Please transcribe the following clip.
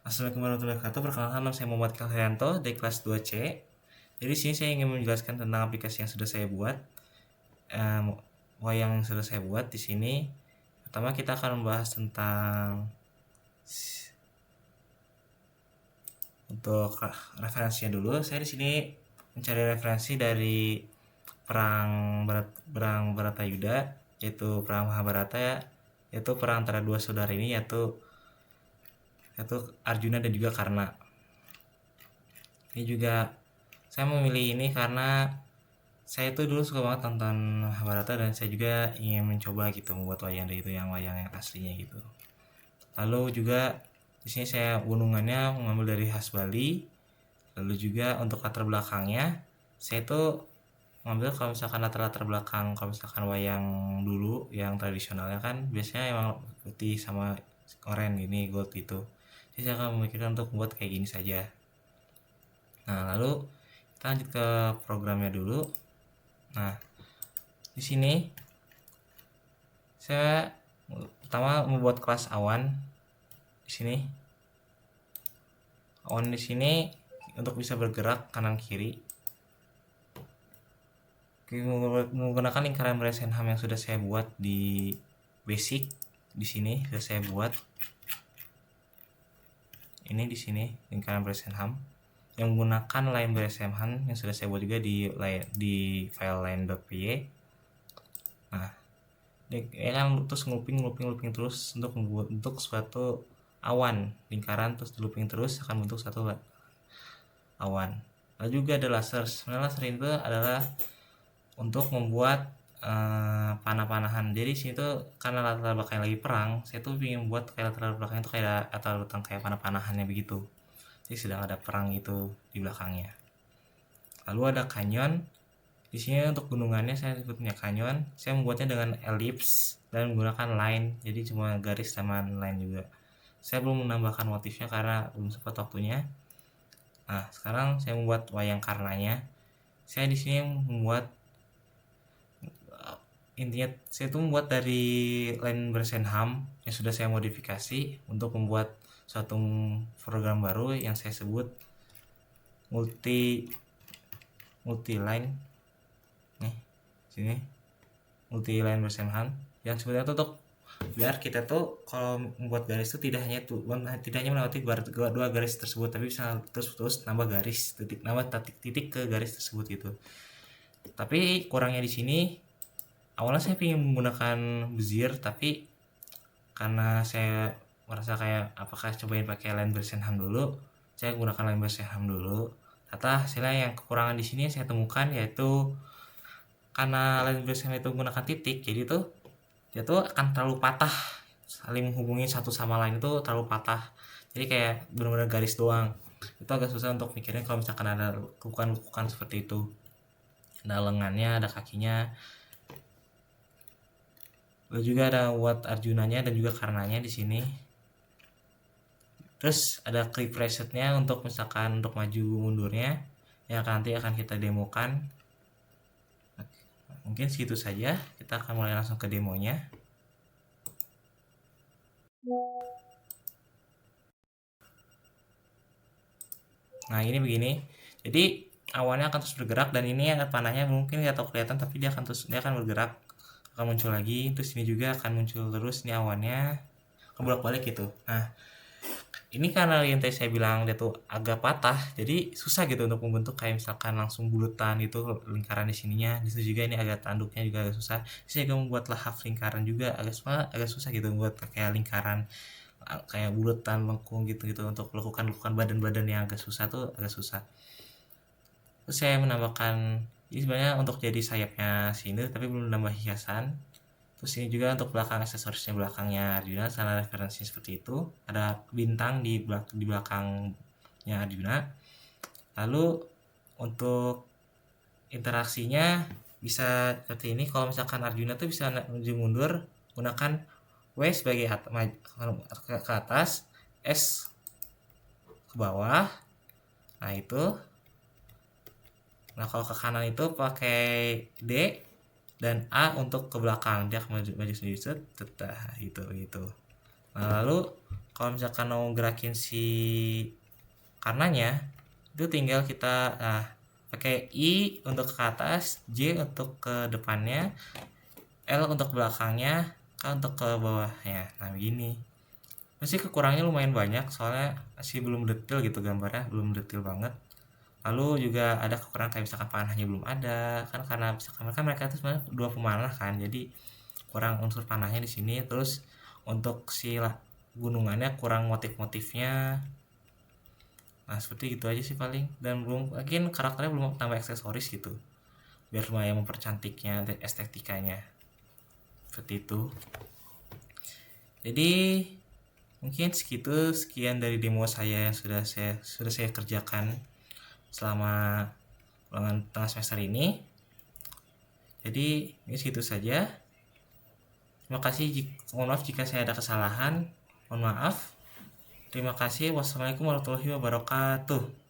Assalamualaikum warahmatullahi wabarakatuh. Perkenalkan, nama saya Muhammad Kalhayanto dari kelas 2C. Jadi sini saya ingin menjelaskan tentang aplikasi yang sudah saya buat. Wayang yang sudah saya buat di sini. Pertama kita akan membahas tentang untuk referensinya dulu. Saya di sini mencari referensi dari perang Baratayuda, yaitu perang Mahabharata ya, yaitu perang antara dua saudara ini yaitu Arjuna dan juga Karna. Ini juga saya memilih ini karena saya tuh dulu suka banget nonton Mahabharata dan saya juga ingin mencoba gitu membuat wayang dari itu, yang wayang yang aslinya gitu. Lalu juga di sini saya gunungannya mengambil dari khas Bali. Lalu juga untuk latar belakangnya saya tuh mengambil, kalau misalkan latar belakang, kalau misalkan wayang dulu yang tradisionalnya kan biasanya emang putih sama oranye gini, gold gitu. Jadi saya akan memikirkan untuk membuat kayak gini saja. Nah, lalu kita lanjut ke programnya dulu. Nah, di sini saya pertama membuat kelas awan. Di sini awan di sini untuk bisa bergerak kanan kiri. Menggunakan lingkaran Bresenham yang sudah saya buat di basic. Di sini sudah saya buat. Ini di sini lingkaran Bresenham yang menggunakan line Bresenham yang sudah saya buat juga di file line.py. Nah, ya kan, terus looping terus untuk membuat suatu awan lingkaran, terus looping terus akan bentuk satu awan. Lalu juga ada laser. Sebenarnya laser itu adalah untuk membuat panah-panahan. Jadi sini tuh karena latar belakang lagi perang, saya tuh ingin buat kayak latar belakang itu kayak latar belakang kayak panah-panahannya begitu. Jadi sedang ada perang itu di belakangnya. Lalu ada kanyon. Di sini untuk gunungannya saya sebutnya kanyon. Saya membuatnya dengan ellipse dan menggunakan line. Jadi cuma garis sama line juga. Saya belum menambahkan motifnya karena belum sempat waktunya. Nah, sekarang saya membuat wayang Karnanya. Saya di sini membuat intinya saya tuh membuat dari line Bresenham yang sudah saya modifikasi untuk membuat suatu program baru yang saya sebut multi line. Nih, sini multi line Bresenham yang sebenarnya tuh untuk biar kita tuh kalau membuat garis itu tidak hanya melewati dua garis tersebut, tapi bisa terus nambah garis nambah titik ke garis tersebut gitu. Tapi kurangnya di sini, awalnya saya ingin menggunakan Bezier, tapi karena saya merasa kayak apakah cobain pakai line Bresenham dulu, saya gunakan line Bresenham dulu. Ternyata hasilnya yang kekurangan di sini saya temukan, yaitu karena line Bresenham itu menggunakan titik, jadi tuh dia tuh akan terlalu patah, saling menghubungi satu sama lain itu terlalu patah, jadi kayak benar-benar garis doang. Itu agak susah untuk mikirin kalau misalkan ada lekukan seperti itu, ada lengannya, ada kakinya. Lalu juga ada buat Arjunanya dan juga Karnanya di sini. Terus ada clip resetnya untuk misalkan untuk maju mundurnya yang nanti akan kita demokan. Mungkin segitu saja, kita akan mulai langsung ke demonya. Nah, ini begini. Jadi awannya akan terus bergerak dan ini ada panahnya, mungkin nggak tahu kelihatan tapi dia akan bergerak, akan muncul lagi, terus ini juga akan muncul terus, ini awannya bolak-balik gitu. Nah, ini karena yang tadi saya bilang dia tuh agak patah, jadi susah gitu untuk membentuk kayak misalkan langsung bulutan gitu lingkaran di sininya. Di situ juga ini agak tanduknya juga agak susah. Saya juga membuatlah half lingkaran juga agak susah gitu membuat kayak lingkaran kayak bulutan lengkung gitu untuk lekukan badan-badan yang agak susah tuh agak susah. Terus saya menambahkan ini sebenarnya untuk jadi sayapnya sini tapi belum nambah hiasan. Terus ini juga untuk belakang aksesorisnya, belakangnya Arjuna, sana referensinya seperti itu. Ada bintang di belakangnya Arjuna. Lalu untuk interaksinya bisa seperti ini. Kalau misalkan Arjuna tuh bisa maju mundur gunakan W sebagai ke atas, S ke bawah. Nah, itu. Nah, kalau ke kanan itu pakai D dan A untuk ke belakang, dia akan maju sendiri gitu. Nah, lalu kalau misalkan mau gerakin si karenanya itu tinggal kita pakai I untuk ke atas, J untuk ke depannya, L untuk belakangnya, K untuk ke bawahnya. Nah begini, masih kekurangannya lumayan banyak soalnya masih belum detail gitu gambarnya, belum detail banget. Lalu juga ada kekurangan kayak misalkan panahnya belum ada kan, karena misalkan mereka itu sebenarnya dua pemanah kan, jadi kurang unsur panahnya di sini. Terus untuk si gunungannya kurang motif-motifnya. Nah seperti itu aja sih paling, dan belum mungkin karakternya belum tambah aksesoris gitu biar lumayan mempercantiknya estetikanya seperti itu. Jadi mungkin sekian dari demo saya yang sudah saya kerjakan selama ulangan tengah semester ini. Jadi ini segitu saja. Terima kasih, mohon maaf jika saya ada kesalahan, mohon maaf. Terima kasih. Wassalamualaikum warahmatullahi wabarakatuh.